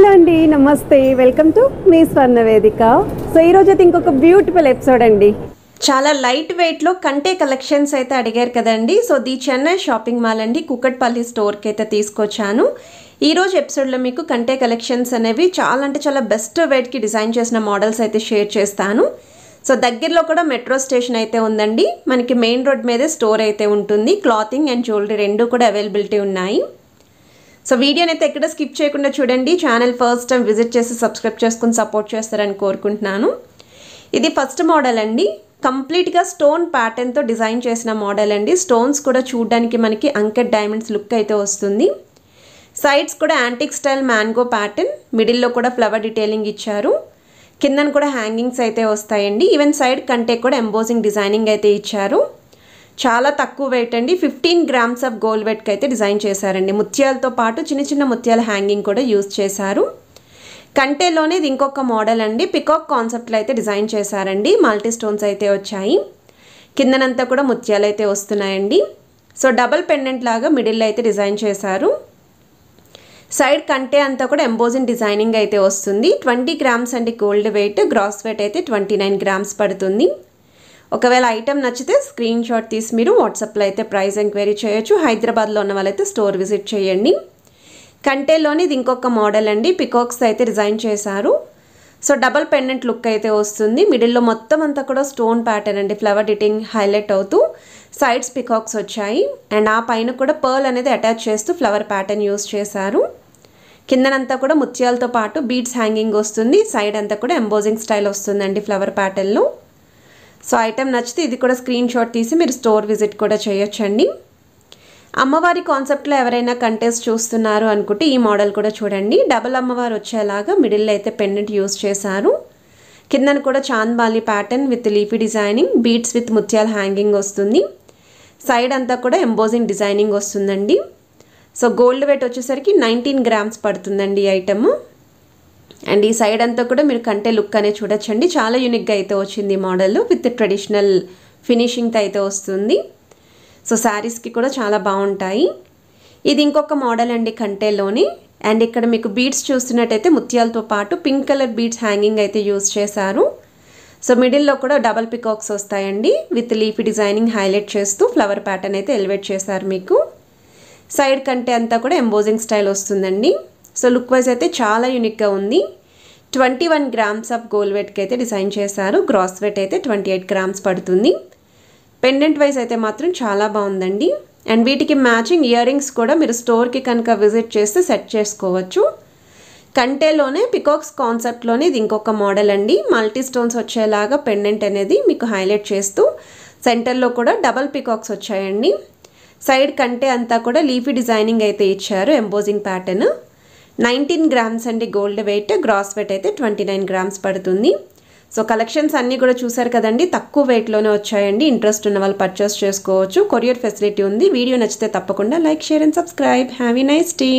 Hello అండి, నమస్తే, welcome to me స్వర్ణ వేదిక. సో ఈరోజు అయితే ఇంకొక బ్యూటిఫుల్ ఎపిసోడ్ అండి. చాలా లైట్ వెయిట్లో కంటే కలెక్షన్స్ అయితే అడిగారు కదండి. So the Chennai shopping mall అండి, కుకట్పల్లి స్టోర్కి అయితే తీసుకొచ్చాను. ఈరోజు ఎపిసోడ్లో మీకు కంటే కలెక్షన్స్ అనేవి చాలా అంటే చాలా బెస్ట్ వెయిట్కి డిజైన్ చేసిన మోడల్స్ అయితే షేర్ చేస్తాను. సో దగ్గరలో కూడా మెట్రో స్టేషన్ అయితే ఉందండి. మనకి మెయిన్ రోడ్ మీదే స్టోర్ అయితే ఉంటుంది. క్లాతింగ్ అండ్ జ్యువెలరీ రెండు కూడా అవైలబిలిటీ ఉన్నాయి. సో వీడియోని అయితే ఎక్కడ స్కిప్ చేయకుండా చూడండి. ఛానల్ ఫస్ట్ టైం విజిట్ చేసి సబ్స్క్రైబ్ చేసుకుని సపోర్ట్ చేస్తారని కోరుకుంటున్నాను. ఇది ఫస్ట్ మోడల్ అండి. కంప్లీట్గా స్టోన్ ప్యాటర్న్తో డిజైన్ చేసిన మోడల్ అండి. స్టోన్స్ కూడా చూడడానికి మనకి అంకెట్ డైమండ్స్ లుక్ అయితే వస్తుంది. సైడ్స్ కూడా యాంటిక్ స్టైల్ మ్యాంగో ప్యాటర్న్, మిడిల్లో కూడా ఫ్లవర్ డీటెయిలింగ్ ఇచ్చారు. కిందన కూడా హ్యాంగింగ్స్ అయితే వస్తాయండి. ఈవెన్ సైడ్ కంటే కూడా ఎంబోజింగ్ డిజైనింగ్ అయితే ఇచ్చారు. చాలా తక్కువ వెయిట్ అండి. 15 గ్రామ్స్ ఆఫ్ గోల్డ్ వెయిట్కి అయితే డిజైన్ చేశారండి. ముత్యాలతో పాటు చిన్న చిన్న ముత్యాల హ్యాంగింగ్ కూడా యూజ్ చేశారు. కంటేలోనే ఇది ఇంకొక మోడల్ అండి. పికాక్ కాన్సెప్ట్లో అయితే డిజైన్ చేశారండి. మల్టీ స్టోన్స్ అయితే వచ్చాయి. కిందనంతా కూడా ముత్యాలు అయితే వస్తున్నాయండి. సో డబల్ పెండెంట్ లాగా మిడిల్లో అయితే డిజైన్ చేశారు. సైడ్ కంటే అంతా కూడా ఎంబోజింగ్ డిజైనింగ్ అయితే వస్తుంది. 20 గ్రామ్స్ అండి గోల్డ్ వెయిట్. గ్రాస్ వెయిట్ అయితే 29 గ్రామ్స్ పడుతుంది. ఒకవేళ ఐటెం నచ్చితే స్క్రీన్ షాట్ తీసి మీరు వాట్సాప్లో అయితే ప్రైస్ ఎంక్వైరీ చేయొచ్చు. హైదరాబాద్లో ఉన్న వాళ్ళైతే స్టోర్ విజిట్ చేయండి. కంటేలోని ఇది ఇంకొక మోడల్ అండి. పికాక్స్ అయితే డిజైన్ చేశారు. సో డబల్ పెండెంట్ లుక్ అయితే వస్తుంది. మిడిల్లో మొత్తం అంతా కూడా స్టోన్ ప్యాటర్న్ అండి. ఫ్లవర్ డిటైలింగ్ హైలైట్ అవుతూ సైడ్స్ పికాక్స్ వచ్చాయి. అండ్ ఆ పైన కూడా పర్ల్ అనేది అటాచ్ చేస్తూ ఫ్లవర్ ప్యాటర్న్ యూస్ చేశారు. కిందనంతా కూడా ముత్యాలతో పాటు బీడ్స్ హ్యాంగింగ్ వస్తుంది. సైడ్ అంతా కూడా ఎంబోజింగ్ స్టైల్ వస్తుందండి ఫ్లవర్ ప్యాటర్న్లో. సో ఐటెం నచ్చితే ఇది కూడా స్క్రీన్ షాట్ తీసి మీరు స్టోర్ విజిట్ కూడా చేయొచ్చండి. అమ్మవారి కాన్సెప్ట్లో ఎవరైనా కంటెస్ట్ చూస్తున్నారు అనుకుంటే ఈ మోడల్ కూడా చూడండి. డబల్ అమ్మవారు వచ్చేలాగా మిడిల్లో అయితే పెండెంట్ యూజ్ చేశారు. కిందన కూడా chandbali pattern with leafy designing, beads with ముత్యాల హ్యాంగింగ్ వస్తుంది. సైడ్ అంతా కూడా ఎంబోజింగ్ డిజైనింగ్ వస్తుందండి. సో గోల్డ్ వెయిట్ వచ్చేసరికి 19 గ్రామ్స్ పడుతుందండి ఈ ఐటమ్. అండ్ ఈ సైడ్ అంతా కూడా మీరు కంటే లుక్ అనేది చూడొచ్చండి. చాలా యూనిక్గా అయితే వచ్చింది ఈ మోడల్. విత్ ట్రెడిషనల్ ఫినిషింగ్తో అయితే వస్తుంది. సో శారీస్కి కూడా చాలా బాగుంటాయి. ఇది ఇంకొక మోడల్ అండి కంటేలోని. అండ్ ఇక్కడ మీకు బీడ్స్ చూస్తున్నట్టయితే ముత్యాలతో పాటు పింక్ కలర్ బీడ్స్ హ్యాంగింగ్ అయితే యూజ్ చేశారు. సో మిడిల్లో కూడా డబల్ పికాక్స్ వస్తాయండి. విత్ లీఫీ డిజైనింగ్ హైలైట్ చేస్తూ ఫ్లవర్ ప్యాటర్న్ అయితే ఎలివేట్ చేశారు మీకు. సైడ్ కంటే అంతా కూడా ఎంబోజింగ్ స్టైల్ వస్తుందండి. సో లుక్ వైజ్ అయితే చాలా యూనిక్గా ఉంది. 21 గ్రామ్స్ ఆఫ్ గోల్డ్ వెయిట్కి అయితే డిజైన్ చేశారు. గ్రాస్ వెయిట్ అయితే 28 గ్రామ్స్ పడుతుంది. పెండెంట్ వైజ్ అయితే మాత్రం చాలా బాగుందండి. అండ్ వీటికి మ్యాచింగ్ ఇయర్ రింగ్స్ కూడా మీరు స్టోర్కి కనుక విజిట్ చేస్తే సెట్ చేసుకోవచ్చు. కంటేలోనే పికాక్స్ కాన్సెప్ట్లోనే ఇది ఇంకొక మోడల్ అండి. మల్టీ స్టోన్స్ వచ్చేలాగా పెండెంట్ అనేది మీకు హైలైట్ చేస్తూ సెంటర్లో కూడా డబల్ పికాక్స్ వచ్చాయండి. సైడ్ కంటే అంతా కూడా లీఫీ డిజైనింగ్ అయితే ఇచ్చారు. Embossing pattern. 19 గ్రామ్స్ అండి గోల్డ్ వెయిట్. గ్రాస్ వెయిట్ అయితే 29 గ్రామ్స్ పడుతుంది. సో కలెక్షన్స్ అన్నీ కూడా చూసారు కదండి. తక్కువ వెయిట్లోనే వచ్చాయండి. ఇంట్రెస్ట్ ఉన్న వాళ్ళు పర్చేస్ చేసుకోవచ్చు. కొరియర్ ఫెసిలిటీ ఉంది. వీడియో నచ్చితే తప్పకుండా like, share and subscribe. Have a nice day.